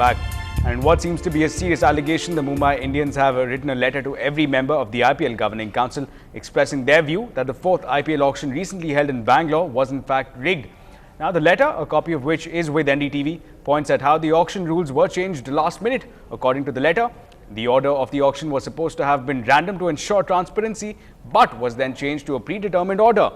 back. And what seems to be a serious allegation, the Mumbai Indians have written a letter to every member of the IPL Governing Council expressing their view that the fourth IPL auction recently held in Bangalore was in fact rigged. Now the letter, a copy of which is with NDTV, points at how the auction rules were changed last minute. According to the letter, the order of the auction was supposed to have been random to ensure transparency, but was then changed to a predetermined order.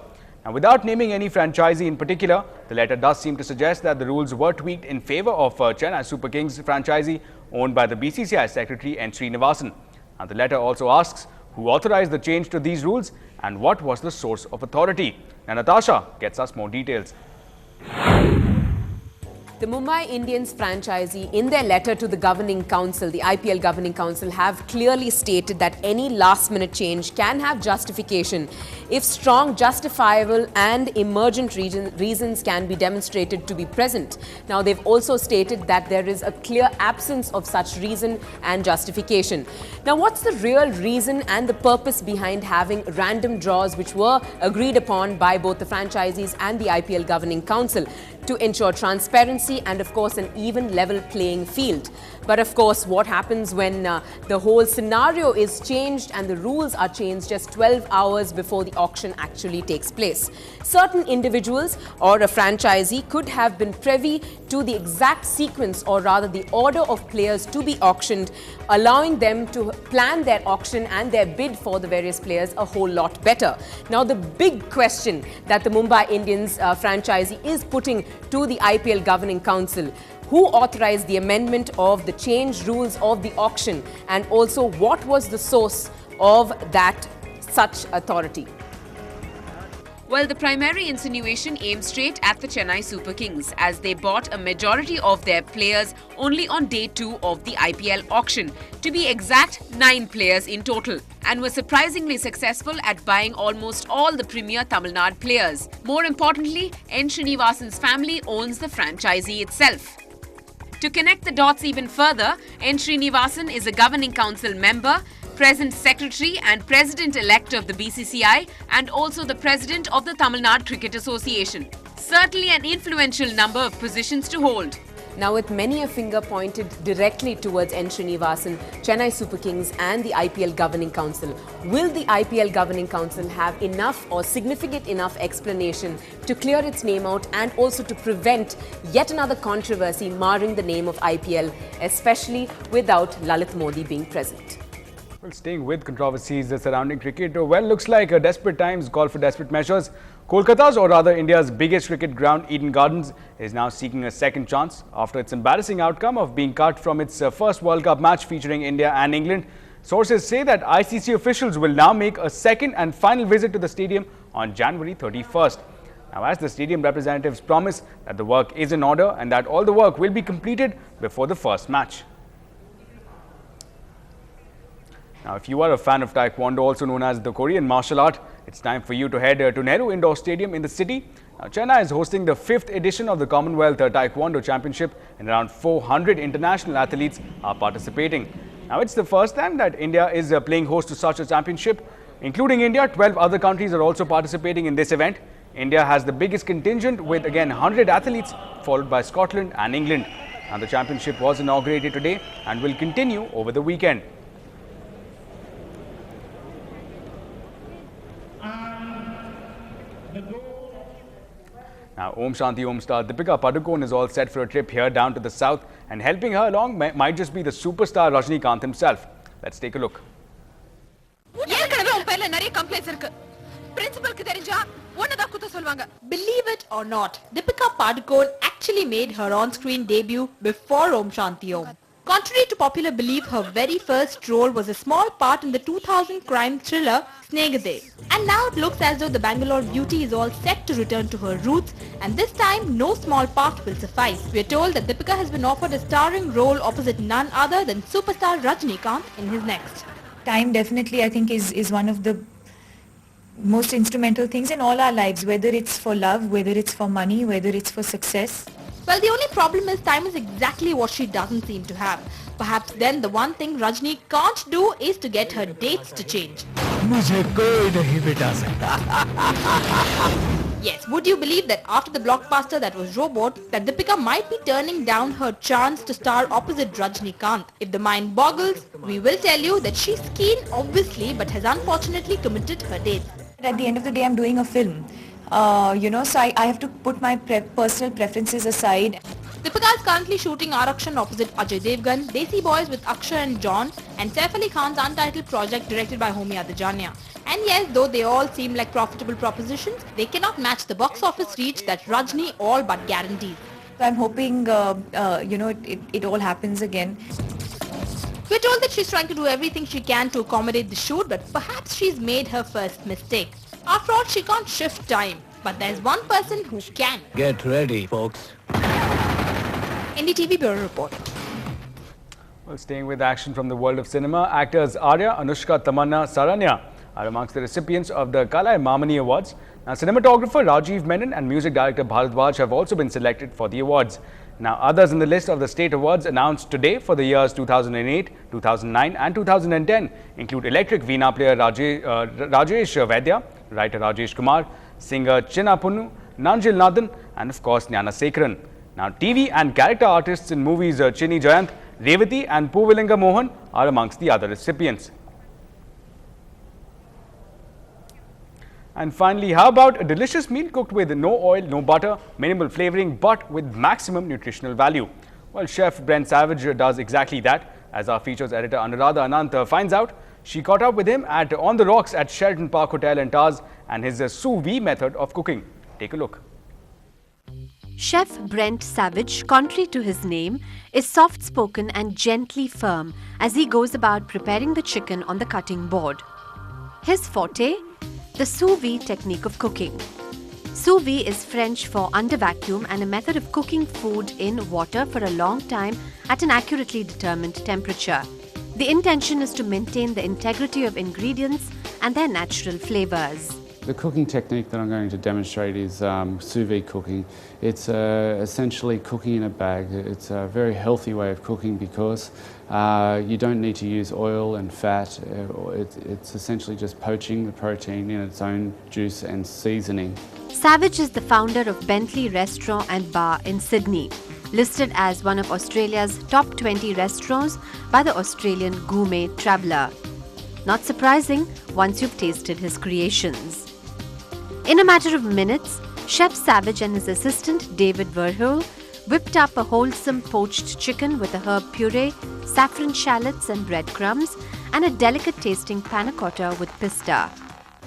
Now, without naming any franchisee in particular, the letter does seem to suggest that the rules were tweaked in favour of Chennai Super Kings franchisee owned by the BCCI Secretary N. Srinivasan. Now, the letter also asks who authorised the change to these rules and what was the source of authority. Now, Natasha gets us more details. The Mumbai Indians franchisee, in their letter to the Governing Council, the IPL Governing Council, have clearly stated that any last-minute change can have justification if strong, justifiable and emergent reasons can be demonstrated to be present. Now, they've also stated that there is a clear absence of such reason and justification. Now, what's the real reason and the purpose behind having random draws which were agreed upon by both the franchisees and the IPL Governing Council? To ensure transparency and, of course, an even level playing field. But, of course, what happens when the whole scenario is changed and the rules are changed just 12 hours before the auction actually takes place? Certain individuals or a franchisee could have been privy to the exact sequence, or rather the order of players to be auctioned, allowing them to plan their auction and their bid for the various players a whole lot better. Now, the big question that the Mumbai Indians franchisee is putting to the IPL Governing Council: who authorized the amendment of the changed rules of the auction, and also what was the source of that such authority? Well, the primary insinuation aims straight at the Chennai Super Kings, as they bought a majority of their players only on day 2 of the IPL auction. To be exact, 9 players in total, and were surprisingly successful at buying almost all the premier Tamil Nadu players. More importantly, N. Srinivasan's family owns the franchisee itself. To connect the dots even further, N. Srinivasan is a Governing Council member, present Secretary and President-elect of the BCCI, and also the President of the Tamil Nadu Cricket Association. Certainly an influential number of positions to hold. Now, with many a finger pointed directly towards N. Srinivasan, Chennai Super Kings and the IPL Governing Council, will the IPL Governing Council have enough or significant enough explanation to clear its name out and also to prevent yet another controversy marring the name of IPL, especially without Lalit Modi being present? Well, staying with controversies surrounding cricket, well, looks like desperate times call for desperate measures. Kolkata's, or rather India's biggest cricket ground, Eden Gardens, is now seeking a second chance after its embarrassing outcome of being cut from its first World Cup match featuring India and England. Sources say that ICC officials will now make a second and final visit to the stadium on January 31st. Now, as the stadium representatives promise that the work is in order and that all the work will be completed before the first match. Now, if you are a fan of Taekwondo, also known as the Korean martial art, it's time for you to head to Nehru Indoor Stadium in the city. Now, Chennai is hosting the 5th edition of the Commonwealth Taekwondo Championship, and around 400 international athletes are participating. Now, it's the first time that India is playing host to such a championship. Including India, 12 other countries are also participating in this event. India has the biggest contingent with, again, 100 athletes, followed by Scotland and England. And the championship was inaugurated today and will continue over the weekend. Now, Om Shanti Om star Deepika Padukone is all set for a trip here down to the south, and helping her along might just be the superstar Rajinikanth himself. Let's take a look. Believe it or not, Deepika Padukone actually made her on-screen debut before Om Shanti Om. Contrary to popular belief, her very first role was a small part in the 2000 crime thriller Snegade. And now it looks as though the Bangalore beauty is all set to return to her roots, and this time no small part will suffice. We are told that Deepika has been offered a starring role opposite none other than superstar Rajinikanth in his next. Time definitely, I think, is one of the most instrumental things in all our lives, whether it's for love, whether it's for money, whether it's for success. Well, the only problem is time is exactly what she doesn't seem to have. Perhaps then the one thing Rajni can't do is to get her dates to change. मुझे कोई नहीं बिठा सकता. Yes, would you believe that after the blockbuster that was Robot, that Deepika might be turning down her chance to star opposite Rajnikant? If the mind boggles, we will tell you that she's keen obviously but has unfortunately committed her date. At the end of the day, I'm doing a film, so I have to put my personal preferences aside. Deepika is currently shooting Arakshan opposite Ajay Devgan, Desi Boys with Akshay and John, and Saif Ali Khan's untitled project directed by Homi Adijania. And yes, though they all seem like profitable propositions, they cannot match the box office reach that Rajni all but guarantees. So I'm hoping, it all happens again. We're told that she's trying to do everything she can to accommodate the shoot, but perhaps she's made her first mistake. After all, she can't shift time, but there's one person who can. Get ready, folks. NDTV Bureau Report. Well, staying with action from the world of cinema, actors Arya, Anushka, Tamanna, Saranya are amongst the recipients of the Kalai Mamani Awards. Now, cinematographer Rajiv Menon and music director Bharadwaj have also been selected for the awards. Now, others in the list of the state awards announced today for the years 2008, 2009 and 2010 include electric veena player Rajesh Vaidya, writer Rajesh Kumar, singer Chinnapunnu, Nanjil Nathan and of course Jnana Sekharan. Now, TV and character artists in movies Chini Jayant, Revati and Puvilinga Mohan are amongst the other recipients. And finally, how about a delicious meal cooked with no oil, no butter, minimal flavoring, but with maximum nutritional value? Well, Chef Brent Savage does exactly that. As our features editor Anuradha Anant finds out, she caught up with him at On the Rocks at Sheraton Park Hotel in Taz and his sous vide method of cooking. Take a look. Chef Brent Savage, contrary to his name, is soft-spoken and gently firm as he goes about preparing the chicken on the cutting board. His forte? The sous vide technique of cooking. Sous vide is French for under vacuum and a method of cooking food in water for a long time at an accurately determined temperature. The intention is to maintain the integrity of ingredients and their natural flavors. The cooking technique that I'm going to demonstrate is sous vide cooking. It's essentially cooking in a bag. It's a very healthy way of cooking because you don't need to use oil and fat. It's essentially just poaching the protein in its own juice and seasoning. Savage is the founder of Bentley Restaurant and Bar in Sydney, listed as one of Australia's top 20 restaurants by the Australian Gourmet Traveller. Not surprising once you've tasted his creations. In a matter of minutes, Chef Savage and his assistant David Verheul whipped up a wholesome poached chicken with a herb puree, saffron shallots and breadcrumbs, and a delicate tasting panna cotta with pista.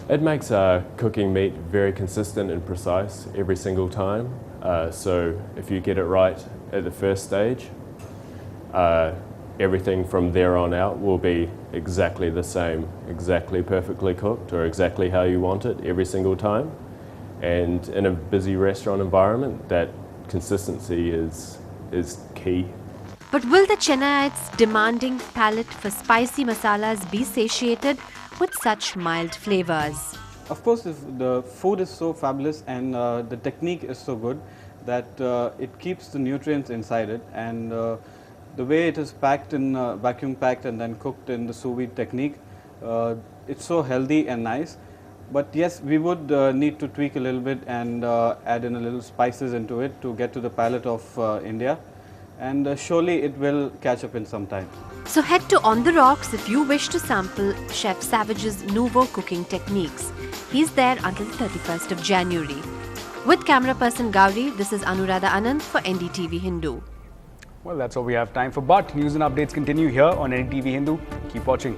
It makes cooking meat very consistent and precise every single time. So if you get it right at the first stage, everything from there on out will be exactly the same, exactly perfectly cooked or exactly how you want it every single time. And in a busy restaurant environment, that consistency is key. But will the Chennaites' demanding palate for spicy masalas be satiated with such mild flavors? Of course, the food is so fabulous and the technique is so good that it keeps the nutrients inside it, and the way it is packed in vacuum packed and then cooked in the sous vide technique, it's so healthy and nice. But yes, we would need to tweak a little bit and add in a little spices into it to get to the palate of India, and surely it will catch up in some time. So head to On the Rocks if you wish to sample Chef Savage's nouveau cooking techniques. He's there until the 31st of January. With camera person Gauri, this is Anuradha Anand for NDTV Hindu. Well, that's all we have time for, but news and updates continue here on NDTV Hindu. Keep watching.